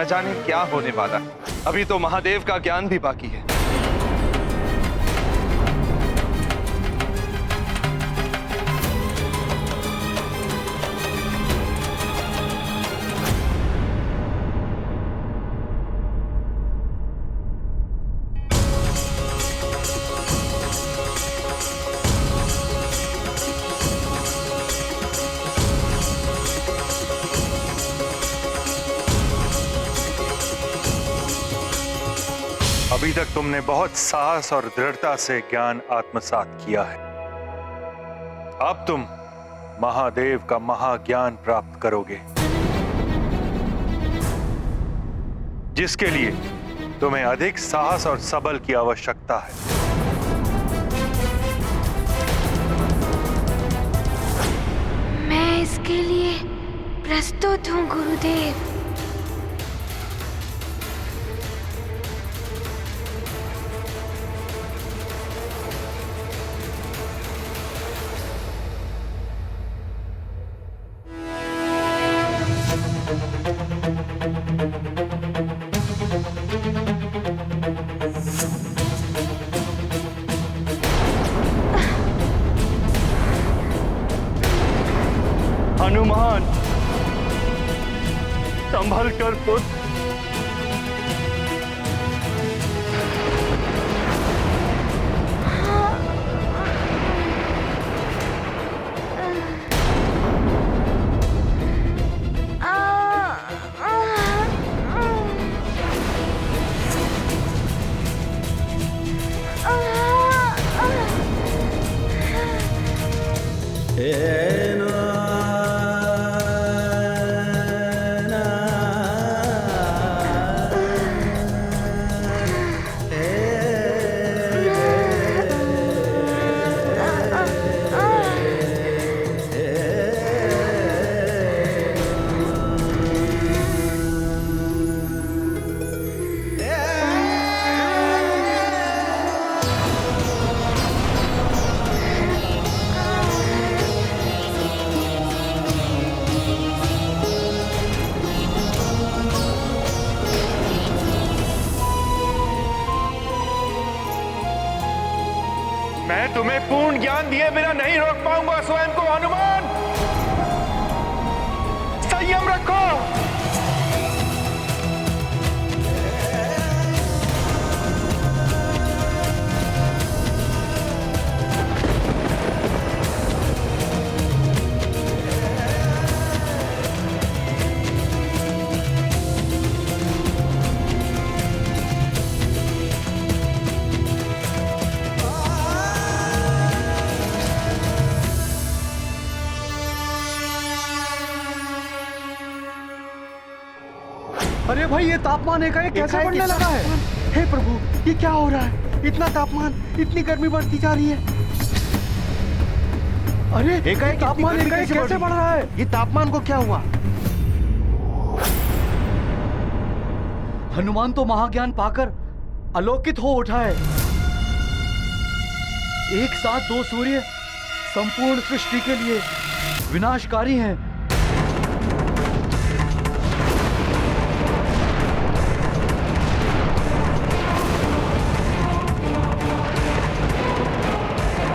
न जाने क्या होने वाला है। अभी तो महादेव का ज्ञान भी बाकी है। अभी तक तुमने बहुत साहस और दृढ़ता से ज्ञान आत्मसात किया है। अब तुम महादेव का महाज्ञान प्राप्त करोगे, जिसके लिए तुम्हें अधिक साहस और सबल की आवश्यकता है। मैं इसके लिए प्रस्तुत हूँ गुरुदेव। हनुमान, संभल कर पुत्र। मैं तुम्हें पूर्ण ज्ञान दिए बिना नहीं रोक पाऊंगा स्वयं को। हनुमान, संयम रखो। अरे भाई, ये तापमान एकाएक कैसे बढ़ने लगा है? हे प्रभु, ये क्या हो रहा है? इतना तापमान, इतनी गर्मी बढ़ती जा रही है। अरे एकाएक तापमान एकाएक कैसे बढ़ रहा है? ये तापमान को क्या हुआ? हनुमान तो महाज्ञान पाकर अलौकित हो उठा है। एक साथ दो सूर्य संपूर्ण सृष्टि के लिए विनाशकारी हैं।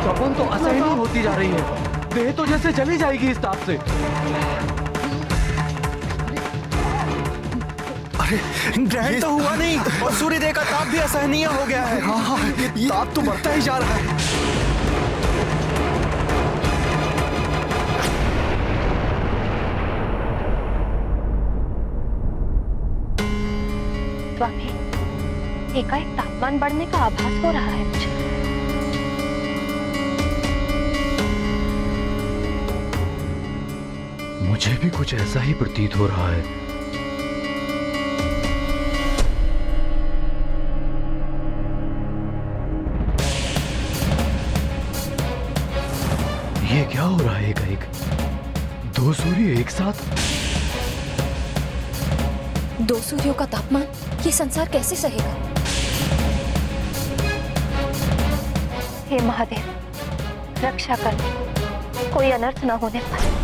तपन तो असहनीय होती जा रही है। देह तो जैसे जली जाएगी इस ताप से। अरे ग्रहण तो हुआ नहीं और सूर्यदेव का ताप भी असहनीय हो गया है। हाँ, ये ताप तो बढ़ता ही जा रहा है। स्वामी, एकाएक तापमान बढ़ने का आभास हो रहा है मुझे। मुझे भी कुछ ऐसा ही प्रतीत हो रहा है। ये क्या हो रहा है? एकाएक दो सूर्य एक साथ। दो सूर्यों का तापमान ये संसार कैसे सहेगा? हे महादेव, रक्षा कर, कोई अनर्थ न होने पाए।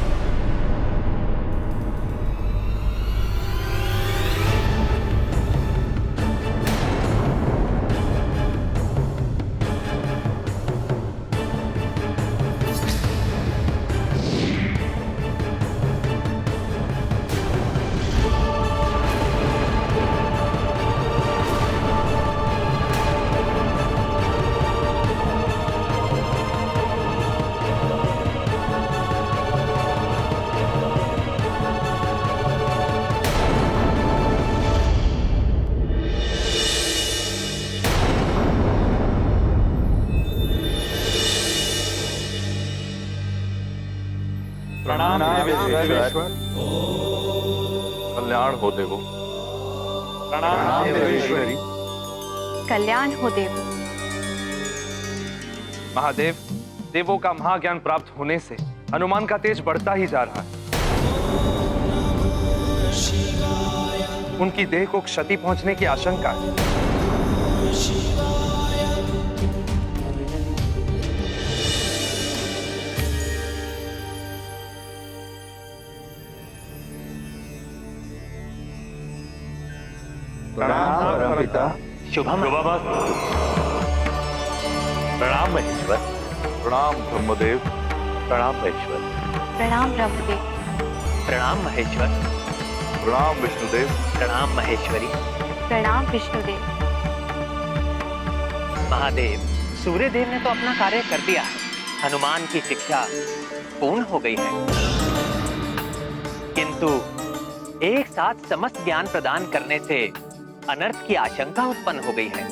देवेश्वर। कल्याण हो देवो। प्रणाम देवेश्वरी। कल्याण हो देव। महादेव, देवों का महाज्ञान प्राप्त होने से हनुमान का तेज बढ़ता ही जा रहा है। उनकी देह को क्षति पहुंचने की आशंका है। प्रणाम पिता। शुभम। प्रणाम महेश्वर। प्रणाम ब्रह्मदेव। प्रणाम महेश्वर। प्रणाम ब्रह्मदेव। प्रणाम महेश्वर। प्रणाम विष्णुदेव। प्रणाम महेश्वरी। प्रणाम विष्णुदेव। महादेव, सूर्यदेव ने तो अपना कार्य कर दिया है। हनुमान की शिक्षा पूर्ण हो गई है, किंतु एक साथ समस्त ज्ञान प्रदान करने से अनर्थ की आशंका उत्पन्न हो गई है।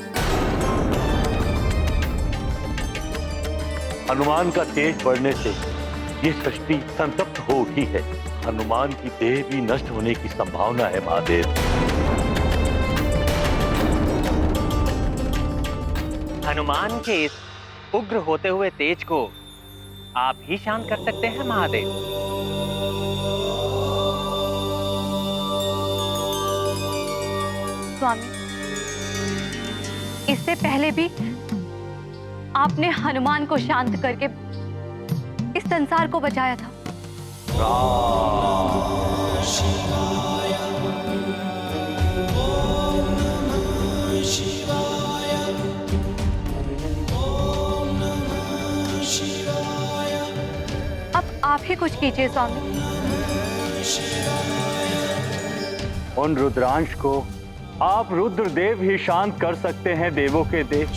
हनुमान का तेज बढ़ने से ये सृष्टि संतप्त हो उठी है। हनुमान की देह भी नष्ट होने की संभावना है महादेव। हनुमान के इस उग्र होते हुए तेज को आप ही शांत कर सकते हैं महादेव। स्वामी, इससे पहले भी आपने हनुमान को शांत करके इस संसार को बचाया था। अब आप ही कुछ कीजिए स्वामी। उन रुद्रांश को आप रुद्रदेव ही शांत कर सकते हैं देवों के देव।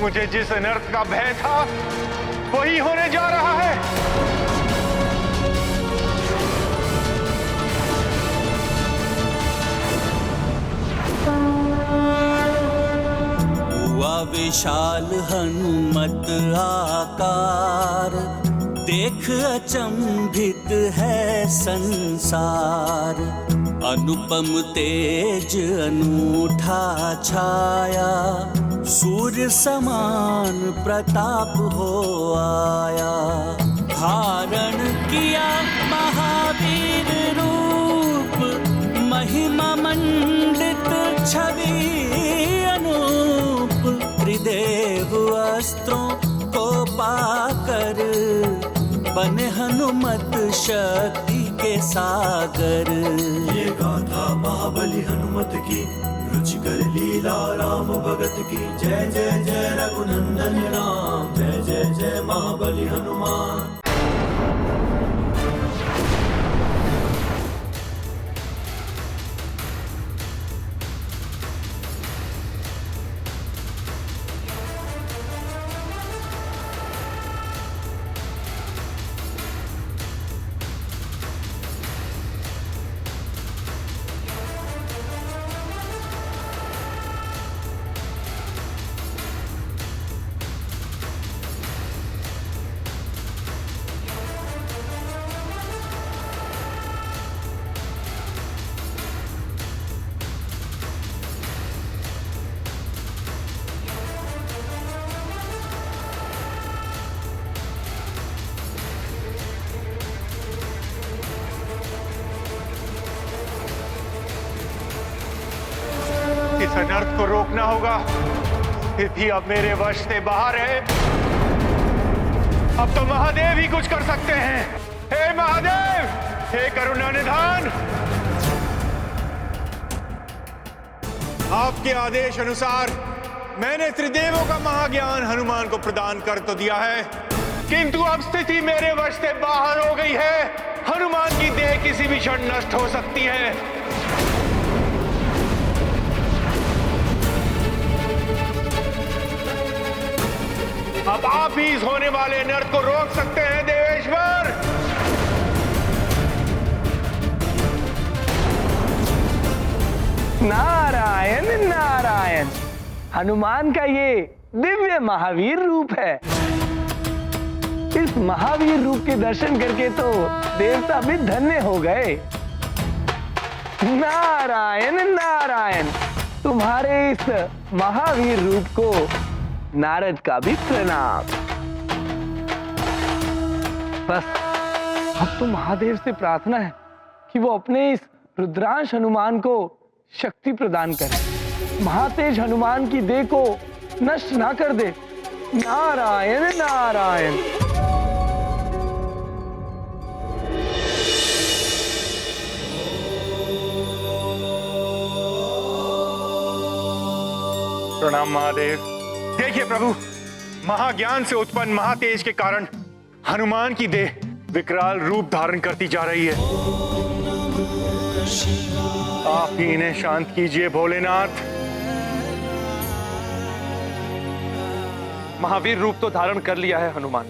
मुझे जिस अनर्थ का भय था वही होने जा रहा है। हुआ विशाल हनुमत आकार, देख अचंभित है संसार। अनुपम तेज अनूठा छाया, सूर्य समान प्रताप हो आया। धारण किया महावीर रूप, महिमा मंडित छवि अनूप। त्रिदेव अस्त्रों को पाकर बने हनुमत शक्ति के सागर। ये गाथा महाबली हनुमत की, रुचिकर लीला राम भगत की। जय जय जय रघुनंदन राम, जय जय जय महाबली हनुमान। इस अनर्थ को रोकना होगा। स्थिति अब मेरे वश से बाहर है। अब तो महादेव ही कुछ कर सकते हैं। हे महादेव, हे करुणा निधान, आपके आदेश अनुसार मैंने त्रिदेवों का महाज्ञान हनुमान को प्रदान कर तो दिया है, किंतु अब स्थिति मेरे वश से बाहर हो गई है। हनुमान की देह किसी भी क्षण नष्ट हो सकती है। अब आप ही इस होने वाले अनर्थ को रोक सकते हैं देवेश्वर। नारायण नारायण, हनुमान का ये दिव्य महावीर रूप है। इस महावीर रूप के दर्शन करके तो देवता भी धन्य हो गए। नारायण नारायण, तुम्हारे इस महावीर रूप को नारद का भी प्रणाम। बस अब तो महादेव से प्रार्थना है कि वो अपने इस रुद्रांश हनुमान को शक्ति प्रदान करे, महातेज हनुमान की देह को नष्ट ना कर दे। नारायण नारायण। प्रणाम महादेव। देखिए प्रभु, महाज्ञान से उत्पन्न महातेज के कारण हनुमान की देह विकराल रूप धारण करती जा रही है। आप ही इन्हें शांत कीजिए भोलेनाथ। महावीर रूप तो धारण कर लिया है हनुमान,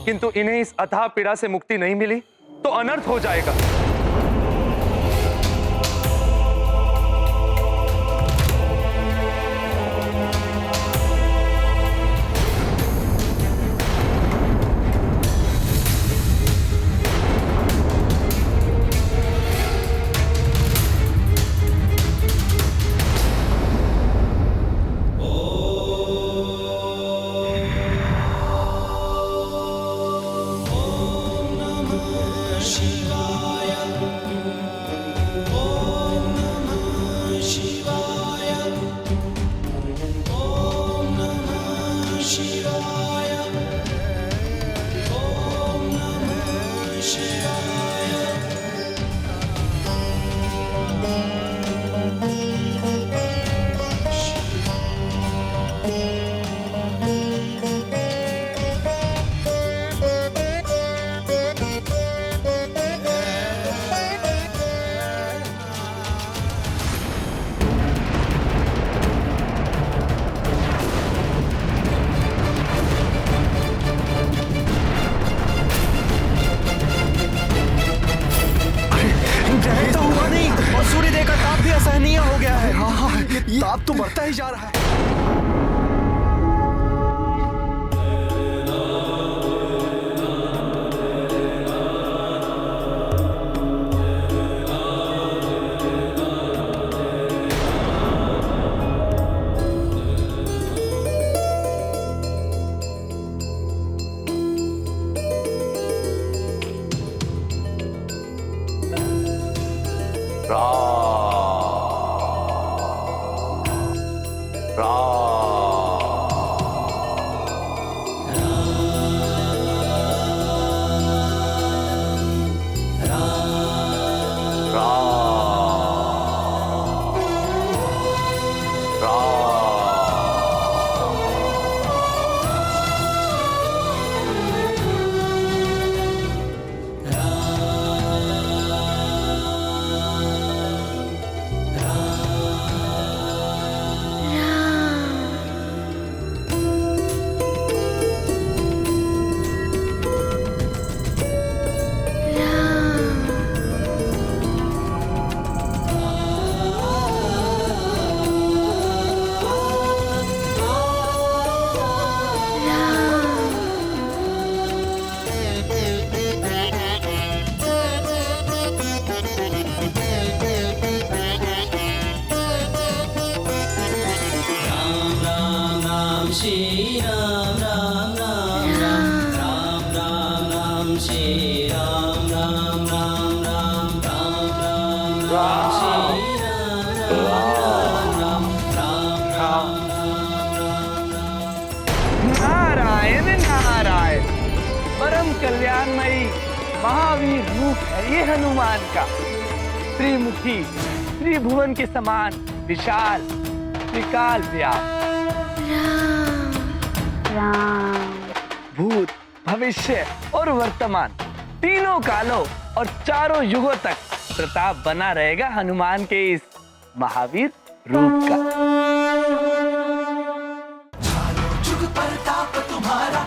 किंतु इन्हें इस अथाह पीड़ा से मुक्ति नहीं मिली तो अनर्थ हो जाएगा। ताप तो बढ़ता ही जा रहा है। परम कल्याणमयी महावीर रूप है ये हनुमान का। त्रिमुखी, त्रिभुवन के समान विशाल, त्रिकाल व्याप्त, भूत, भविष्य और वर्तमान तीनों कालों और चारों युगों तक प्रताप बना रहेगा हनुमान के इस महावीर रूप का। जुग प्रताप तुम्हारा,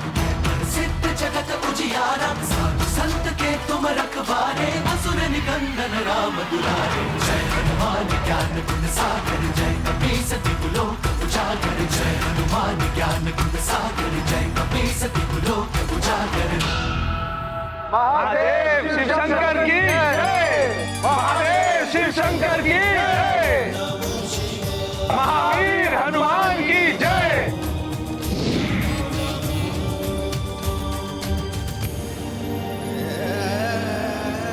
प्रसिद्ध जगत उजियारा, साधु संत के तुम रखवारे, असुर निकंदन राम दुलारे। जय हनुमान ज्ञान गुण सागर, जय कपीस तिहु लोक उजागर। जय हनुमान ज्ञान गुण सागर, जय कपीस तिहु लोक उजागर। महादेव शिव शंकर की जय, महादेव शिव शंकर की जय, महावीर हनुमान की जय।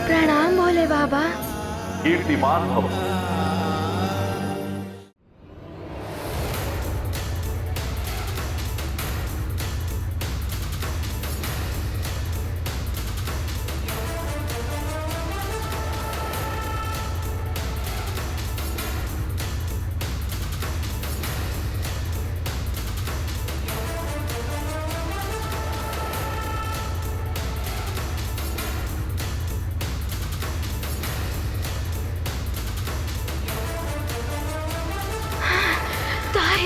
प्रणाम भोले बाबा। कीर्तिमान भव।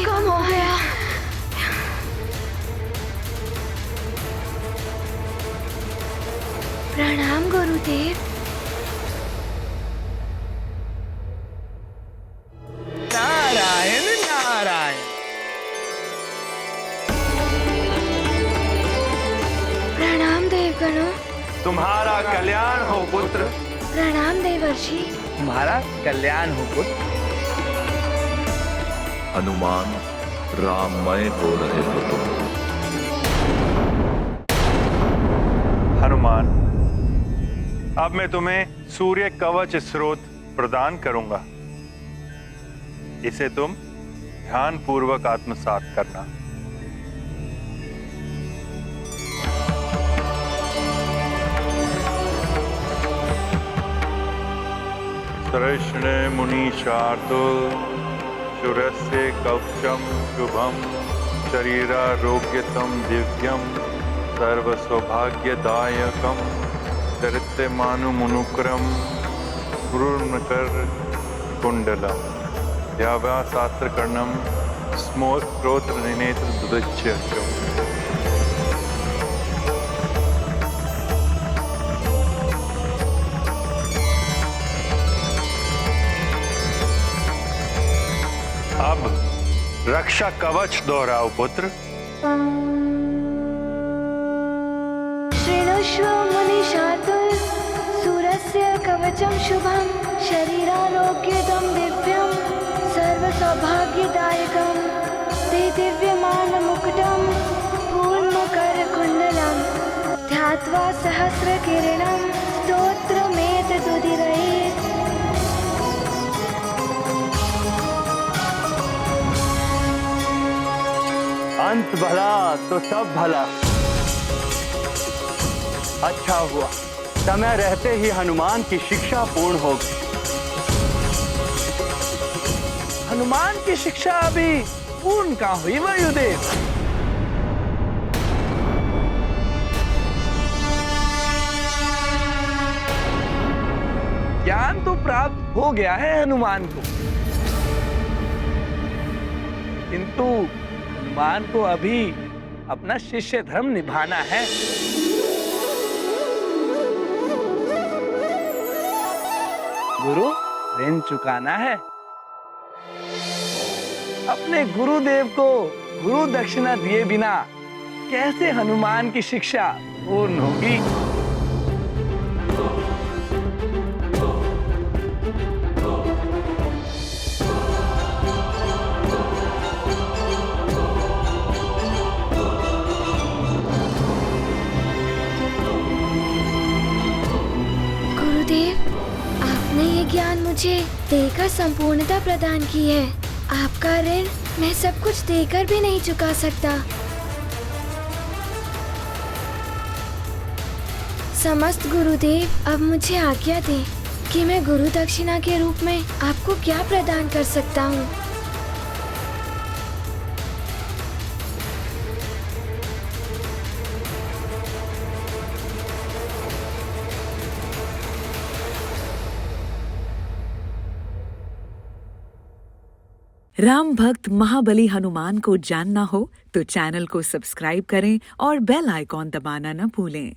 कम हो गया। प्रणाम गुरुदेव। नारायण नारायण। प्रणाम देवगणों। तुम्हारा कल्याण हो पुत्र। प्रणाम देवर्षि। तुम्हारा कल्याण हो पुत्र। हनुमान, राममय हो रहे हो तुम। हनुमान, अब मैं तुम्हें सूर्य कवच स्रोत प्रदान करूंगा। इसे तुम ध्यान पूर्वक आत्मसात करना। कृष्ण मुनि शार्दुल शूरस्य कवचम शुभम शरीरारोग्यतम दिव्यम सर्व सौभाग्यदायकम चरित्रमानुमुनुक्रम गुरुर्नकर कुंडलम व्याव्याशास्त्रकर्णम स्मोत्रोत्र नेत्र दुदच्य। अब रक्षा कवच दोहराओ पुत्र। शृणुष्व मुनिशातुल सूरस्य कवचम शुभम शरीरारोग्यदं दिव्यम सर्व सौभाग्यदायकम ते दिव्यमानमुकुटम पूर्णकरकुण्डलम ध्यात्वा सहस्रकिरणम स्तोत्रमेतदुदीरयेत्। अंत भला तो सब भला। अच्छा हुआ समय रहते ही हनुमान की शिक्षा पूर्ण हो गई। हनुमान की शिक्षा अभी पूर्ण कहाँ हुई वायुदेव? ज्ञान तो प्राप्त हो गया है हनुमान को, किंतु हनुमान को अभी अपना शिष्य धर्म निभाना है। गुरु ऋण चुकाना है। अपने गुरुदेव को गुरु दक्षिणा दिए बिना कैसे हनुमान की शिक्षा पूर्ण होगी? ज्ञान मुझे देकर संपूर्णता प्रदान की है। आपका ऋण मैं सब कुछ देकर भी नहीं चुका सकता। समस्त गुरुदेव अब मुझे आज्ञा दें कि मैं गुरु दक्षिणा के रूप में आपको क्या प्रदान कर सकता हूँ। राम भक्त महाबली हनुमान को जानना हो तो चैनल को सब्सक्राइब करें और बेल आइकॉन दबाना न भूलें।